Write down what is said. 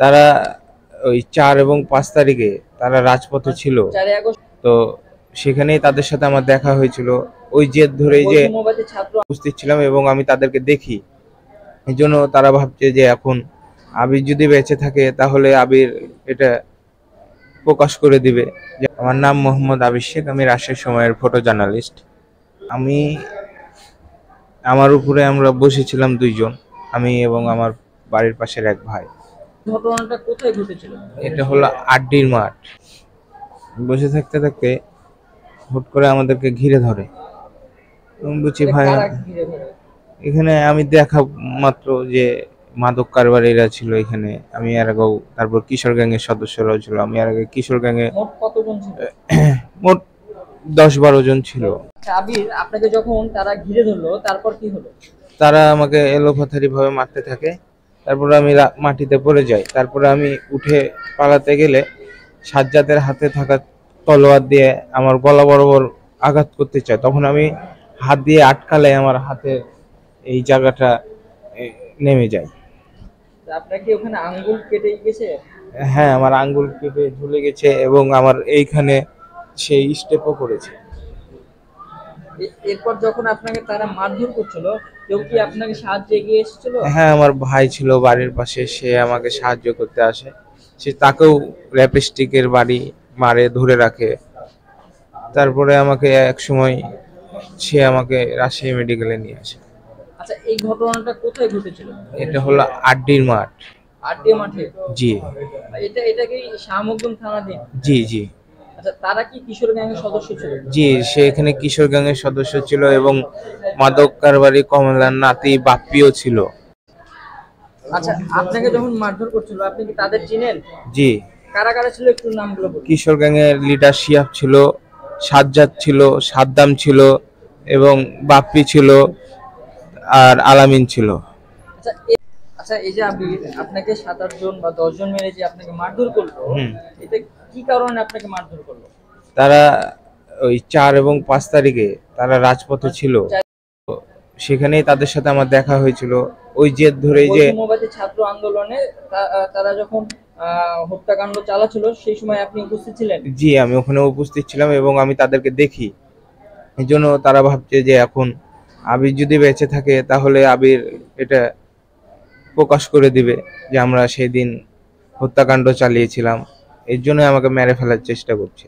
তারা ওই ৪ এবং ৫ তারিখে তারা রাজপথে ছিল। তো সেখানেই তাদের সাথে আমার দেখা হয়েছিল। ওই জেদ ধরেই যে উপস্থিত ছিলাম এবং আমি তাদেরকে দেখি। এজন্য তারা ভাবছে যে এখন আবির যদি বেঁচে থাকে তাহলে আবির এটা প্রকাশ করে দিবে। আমার নাম মোহাম্মদ আবির শেখ, আমি রাজশাহী সময়ের ফটো জার্নালিস্ট। আমার উপরে আমরা বসেছিলাম ২ জন, আমি এবং আমার বাড়ির পাশের এক ভাই। ঘটনাটা কোথায় ঘটেছিল? এটা হলো আড্ডির মাঠ। বসে থাকতে থাকতে হুট করে আমাদেরকে ঘিরে ধরে। বুঝছি ভাই, এখানে আমি দেখা মাত্র যে মাদক কারবারিরা ছিল এখানে। আমি এর আগেও, তারপর কিশোর গ্যাংয়ের সদস্যরাও ছিল। আমি এর আগে কিশোর গ্যাংয়ে মোট কতজন ছিল? মোট ১০-১২ জন ছিল। আবির, আপনাকে যখন তারা ঘিরে ধরলো তারপর কি হলো? তারা আমাকে এলোপাথারি ভাবে মারতে থাকে। তারপরে আমি মাটিতে পড়ে যাই। তারপরে আমি উঠে পালাতে গেলে সাজ্জাদের হাতে থাকা তলোয়ার দিয়ে আমার গলা বরাবর আঘাত করতে চায়। তখন আমি হাত দিয়ে আটকালে আমার হাতে এই জায়গাটা নেমে যায়। আপনার কি ওখানে আঙ্গুল কেটে গেছে? হ্যাঁ, আমার আঙ্গুল কেটে ঝুলে গেছে এবং আমার এইখানে সেই স্টেপও করেছে। এরপর যখন আপনাকে তারা মারধর করছিল, কেউ কি আপনাকে সাহায্যে এগিয়ে এসেছিল? হ্যাঁ, আমার ভাই ছিল বাড়ির পাশে, সে আমাকে সাহায্য করতে আসে। সে তাকেও ল্যাপস্টিকের বাড়ি মারে, ধরে রাখে। তারপরে আমাকে এক সময় সে আমাকে রাজশাহী মেডিকেলে নিয়ে আসে। আচ্ছা, এই ঘটনাটা কোথায় ঘটেছিল? এটা হলো আড্ডির মাঠ। আড্ডিয়া মাঠে? জি এটা কি শাহ মখদুম থানাধীন? জি জি আচ্ছা, তারা কি কিশোর গ্যাংয়ের সদস্য ছিল? জি, সে এখানে কিশোর গ্যাংয়ের সদস্য ছিল এবং মাদক কারবারি কমলার নাতি বাপ্পিও ছিল। আচ্ছা, আপনাকে যখন মারধর করছিল আপনি কি তাদের চিনেন? জি। কারা কারা ছিল একটু নামগুলো বলুন। কিশোর গ্যাংয়ের লিডার শিহাব ছিল, সাজ্জাদ ছিল, সাদ্দাম ছিল এবং বাপ্পি ছিল, আর আলামিন ছিল। আচ্ছা, আচ্ছা, এই যে আপনাকে ৭-৮ জন বা ১০ জন মিলে যে আপনাকে মারধর করলো, এটা কি কারণে আপনাকে মারধর করলো? তারা ওই ৪ এবং ৫ তারিখে তারা রাজপথে ছিল। সেখানেই তাদের সাথে আমার দেখা হয়েছিল। ওই জেদ ধরেই যে ছাত্র আন্দোলনে তারা যখন হত্যাকাণ্ড চালাচ্ছিল সেই সময় আপনি উপস্থিত ছিলেন? জি, আমি ওখানে উপস্থিত ছিলাম এবং আমি তাদেরকে দেখি। এজন্য তারা ভাবছে যে এখন আবির যদি বেঁচে থাকে তাহলে আবির এটা প্রকাশ করে দিবে যে আমরা সেদিন হত্যাকাণ্ড চালিয়েছিলাম। এর জন্য আমাকে মেরে ফেলার চেষ্টা করছে।